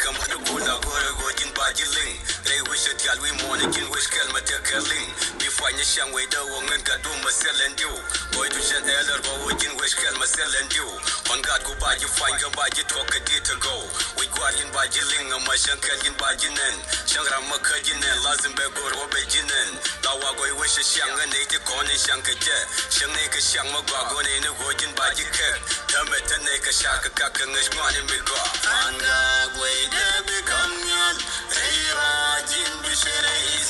come to Kula go in Bajiling. They wish it gal we morning wish Kelma Tekaling. Before you shang way the woman got do myself and you. Boy to shed elder go in wish Kelma sell and you. On God go by you find your budget talk a day to go. We go in Bajiling and my shank in Bajinen. Shangrama Kajinen, Lazimberg or Obejinen. Lawago wish a shang and 80 corner shankaja. Shanaka Shangma Bagon in a Gojin Bajika. Tametaneka Shaka Kakangash money me go. Anga way there become young. Hey, Rajin Bishere.